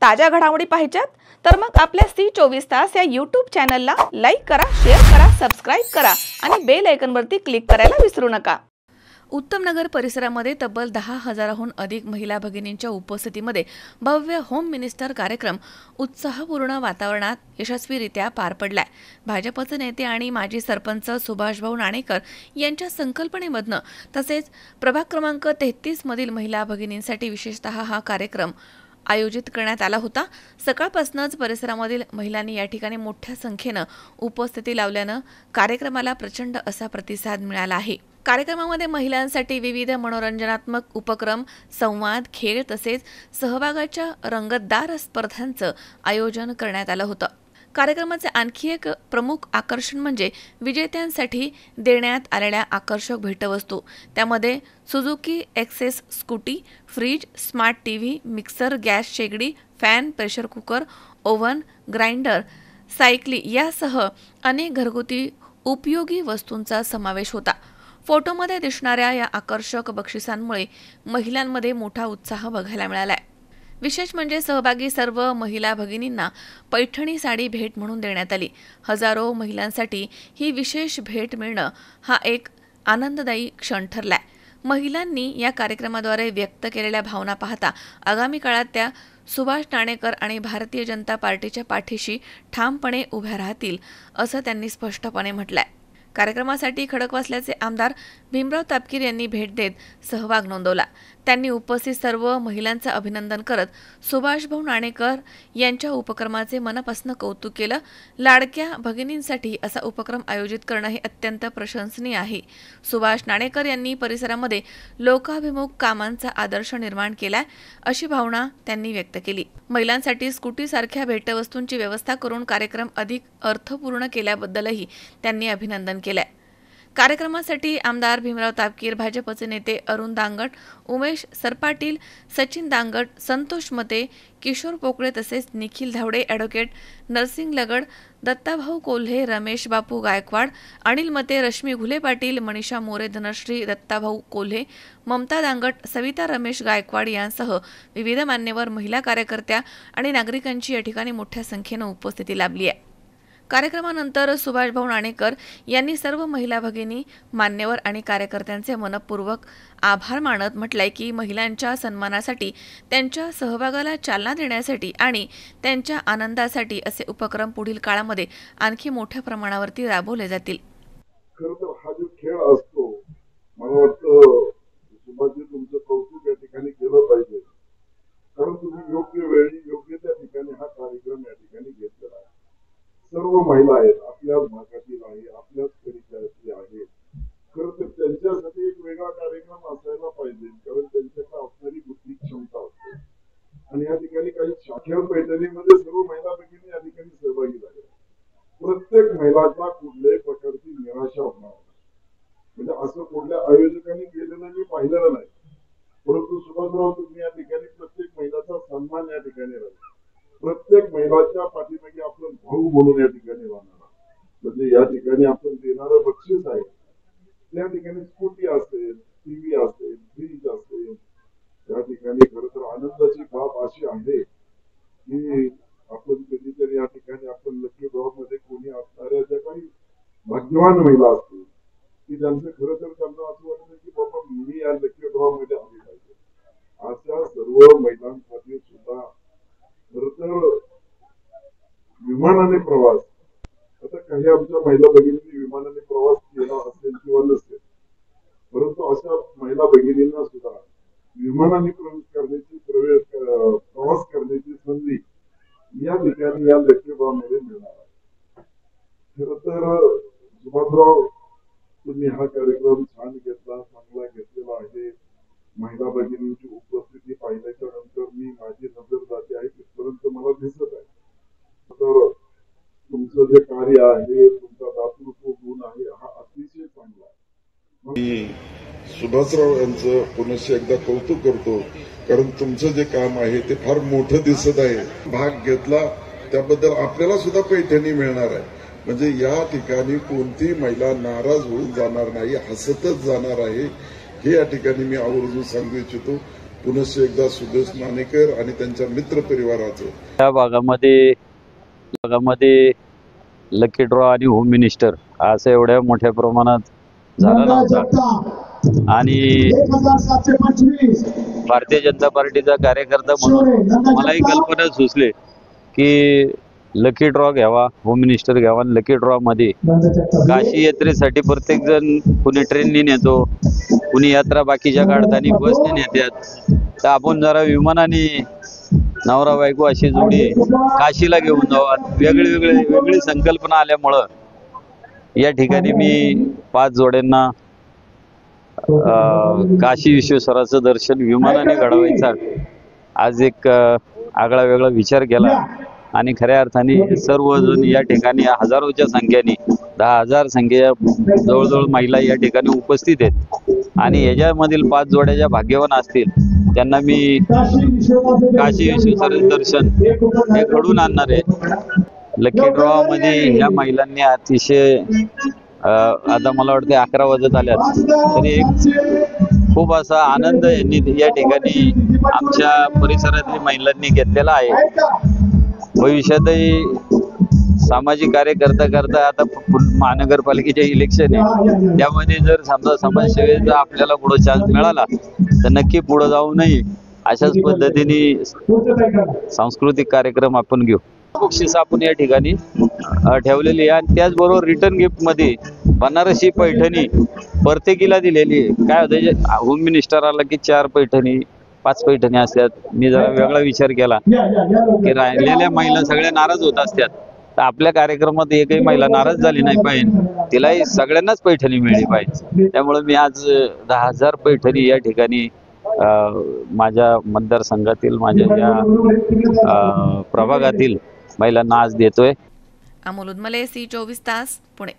ताज्या घडामोडी पाहिजेत तर मग आपल्या C24 तास या YouTube चॅनलला लाईक करा, शेअर करा, सबस्क्राइब करा आणि बेल आयकॉनवरती क्लिक करायला विसरू नका। उत्तमनगर परिसरामध्ये तब्बल 10,000हून अधिक महिला भगिनींच्या उपस्थितीमध्ये भव्य होम मिनिस्टर कार्यक्रम उत्साहपूर्ण वातावरणात यशस्वीरित्या पार पडलाय। भाजपचे नेते आणि माजी सरपंच सुभाषभाऊ नाणेकर यांच्या संकल्पनेमधनं तसेच प्रभाग क्रमांक 33 मधील महिला भगिनींसाठी विशेषतः हा कार्यक्रम आयोजित करण्यात आला होता। सकाळपासूनच परिसरामधील महिलांनी या ठिकाणी मोठ्या संख्येने उपस्थिती लावल्याने कार्यक्रमाला प्रचंड असा प्रतिसाद मिळाला आहे। कार्यक्रमामध्ये महिलांसाठी विविध मनोरंजनात्मक उपक्रम, संवाद, खेळ तसेच सहभागाच्या रंगतदार स्पर्धांचं आयोजन करण्यात आलं होतं। कार्यक्रमाचे आणखी एक प्रमुख आकर्षण म्हणजे विजेत्यांसाठी देण्यात आलेल्या आकर्षक भेटवस्तू। त्यामध्ये Suzuki Access scooty, fridge, smart TV, mixer, gas शेगडी, fan, pressure cooker, oven, grinder, सायकली यासह अनेक घरगुती उपयोगी वस्तूंचा समावेश होता। फोटोमध्ये दिसणाऱ्या या आकर्षक बक्षिसांमुळे महिलांमध्ये मोठा उत्साह बघायला मिळालाय। विशेष म्हणजे सहभागी सर्व महिला भगिनींना पैठणी साडी भेट म्हणून देण्यात आली। हजारो महिलांसाठी ही विशेष भेट मिळणं हा एक आनंददायी क्षण ठरलाय। महिलांनी या कार्यक्रमाद्वारे व्यक्त केलेल्या भावना पाहता आगामी काळात त्या सुभाष नाणेकर आणि भारतीय जनता पार्टीच्या पाठीशी ठामपणे उभ्या राहतील असं त्यांनी स्पष्टपणे म्हटलंय। कार्यक्रमासाठी खडकवासल्याचे आमदार भीमराव तापकीर यांनी भेट देत सहभाग नोंदवला। त्यांनी उपस्थित सर्व महिलांचे अभिनंदन करत सुभाषभाऊ नाणेकर यांच्या उपक्रमाचे मनापासून कौतुक केलं। लाडक्या भगिनींसाठी असा उपक्रम आयोजित करणं हे अत्यंत प्रशंसनीय आहे। सुभाष नाणेकर यांनी परिसरामध्ये लोकाभिमुख कामांचा आदर्श निर्माण केलाय अशी भावना त्यांनी व्यक्त केली। महिलांसाठी स्कूटीसारख्या भेटवस्तूंची व्यवस्था करून कार्यक्रम अधिक अर्थपूर्ण केल्याबद्दलही त्यांनी अभिनंदन केलंय। कार्यक्रमासाठी आमदार भीमराव तापकीर, भाजपचे नेते अरुण दांगट, उमेश सरपाटील, सचिन दांगट, संतोष मते, किशोर पोकळे तसेच निखिल धावडे, ॲडव्होकेट नरसिंग लगड, दत्ताभाऊ कोल्हे, रमेश बापू गायकवाड, अनिल मते, रश्मी घुले पाटील, मनीषा मोरे, धनश्री, दत्ताभाऊ कोल्हे, ममता दांगट, सविता रमेश गायकवाड यांसह विविध मान्यवर महिला कार्यकर्त्या आणि नागरिकांची या ठिकाणी मोठ्या संख्येने उपस्थिती लाभली आहे। कार्यक्रमानंतर सुभाषभाऊ नाणेकर यांनी सर्व महिला भगिनी, मान्यवर आणि कार्यकर्त्यांचे मनपूर्वक आभार मानत म्हटलंय की महिलांच्या सन्मानासाठी, त्यांच्या सहभागाला चालना देण्यासाठी आणि त्यांच्या आनंदासाठी असे उपक्रम पुढील काळामध्ये आणखी मोठ्या प्रमाणावरती राबवले जातील। खरं तर हा जो खेळ असतो, मला वाटतं सुभाषजी तुमचं कौतुक या ठिकाणी केलं पाहिजे, कारण तुम्ही योग्य वेळी योग्य त्या ठिकाणी हा कार्यक्रम या ठिकाणी घेतलेला आहे। सर्व महिला आहेत, आपल्याच भागातील आहे, आपल्याच परिचयातील आहेत। खरं तर त्यांच्यासाठी एक वेगळा कार्यक्रम असायला पाहिजे, कारण त्यांच्याकडे असणारी बुद्धी क्षमता असते आणि या ठिकाणी काही शाखेर पैठणीमध्ये सर्व महिला भगिनी या ठिकाणी सहभागी झाल्या। प्रत्येक महिलाच्या कुठल्याही प्रकारची निराशा होणार म्हणजे असं कुठल्या आयोजकांनी केलेलं मी पाहिलेलं नाही, परंतु सुभाषराव तुम्ही या ठिकाणी प्रत्येक महिलाचा सन्मान या ठिकाणी राहिला। प्रत्येक महिलाच्या पाठीमागे आपण भाऊ म्हणून या ठिकाणी राहणार, म्हणजे या ठिकाणी आपण देणारं बक्षीस आहे त्या ठिकाणी स्कूटी असेल, टीव्ही असेल, फ्रीज असेल। या ठिकाणी खरं तर आनंदाची बाब अशी आहे की आपण कधीतरी या ठिकाणी आपण लकी ड्रॉ मध्ये कोणी असणाऱ्या ज्या काही भाग्यवान महिला असतील की ज्यांचं खरं तर त्यांना असं वाटतं की बाबा मी या लकी ड्रॉ मध्ये आली पाहिजे, अशा सर्व महिलांसाठी सुद्धा खरं तर विमानाने प्रवास, आता काही आमच्या महिला भगिनींनी विमानाने प्रवास केला असेल किंवा नसेल, परंतु अशा महिला भगिनींना सुद्धा विमानाने प्रवास करण्याची संधी या ठिकाणी या लकी ड्रॉ मध्ये मिळणार आहे। खरं तर सुभाषराव तुम्ही हा कार्यक्रम छान घेतला, चांगला घेतलेला आहे। महिला भगिनींची उपस्थिती पाहिल्याच्या नंतर मी माझी नजर जाते आहे तिथपर्यंत मला दिसत आहे। तर तुमचं जे कार्य आहे, तुमचा दातृत्व गुण आहे हा अतिशय चांगला आहे। मी सुभाषराव यांचं पुनश्च एकदा कौतुक करतो, कारण तुमचं जे काम आहे ते फार मोठं दिसत आहे। भाग घेतला त्याबद्दल आपल्याला सुद्धा पैठणी मिळणार आहे, म्हणजे या ठिकाणी कोणती महिला नाराज होऊन जाणार नाही, हसतच जाणार आहे हे या ठिकाणी मी आवर्जून सांगू इच्छितो। पुनश्च एकदा सुदेश नाणेकर आणि त्यांच्या मित्र परिवाराचं त्या भागामध्ये लकी ड्रॉ आणि होम मिनिस्टर असं एवढ्या मोठ्या प्रमाणात झाला नव्हता आणि भारतीय जनता पार्टीचा कार्यकर्ता म्हणून मलाही कल्पना सुचली की लकी ड्रॉ घ्यावा, होम मिनिस्टर घ्यावा. लकी ड्रॉ मध्ये काशी यात्रेसाठी प्रत्येक जण कुणी ट्रेननी नेतो, कुणी यात्रा बाकीच्या काढताना बसने नेतात, तर आपण जरा विमानाने नवरा बायको अशी जोडी काशीला घेऊन जावा. वेगळी संकल्पना आल्यामुळं या ठिकाणी मी 5 जोड्यांना काशी विश्वेश्वराचं दर्शन विमानाने घडवायचा आज एक आगळा वेगळा विचार केला आणि खऱ्या अर्थाने सर्वजण या ठिकाणी हजारोच्या संख्येने 10,000 संख्या जवळजवळ महिला या ठिकाणी उपस्थित आहेत आणि याच्यामधील 5 जोड्या ज्या भाग्यवान असतील त्यांना मी काशी विश्वेश्वराचं दर्शन हे घडवून आणणार आहे. लकी ड्रॉ मध्ये ह्या महिलांनी अतिशय आता मला वाटते 11 वाजत आल्यात तरी एक खूप असा आनंद यांनी या ठिकाणी आमच्या परिसरातील महिलांनी घेतलेला आहे. भविष्यातही सामाजिक कार्य करता आता महानगरपालिकेचे इलेक्शन आहे, त्यामध्ये जर समजा समाजसेवेचा आपल्याला पुढे चान्स मिळाला तर नक्की पुढे जाऊ नये अशाच पद्धतीने सांस्कृतिक कार्यक्रम आपण घेऊ. बक्षीस आपण या ठिकाणी ठेवलेली आहे आणि त्याचबरोबर रिटर्न गिफ्ट मध्ये बनारसी पैठणी प्रत्येकीला दिलेली आहे. काय होतं, होम मिनिस्टर आला की 4 पैठणी 5 पैठणी असतात. मी जरा वेगळा विचार केला की राहिलेल्या महिला सगळ्या नाराज होत असतात, तर आपल्या कार्यक्रमात एकही महिला नाराज झाली नाही पाहिजे, तिलाही सगळ्यांनाच पैठणी मिळली पाहिजे. त्यामुळे मी आज 10,000 पैठणी या ठिकाणी माझ्या मतदारसंघातील माझ्या या प्रभागातील महिलांना आज देतोय. अमोल उदमले, सी 24 तास, पुणे.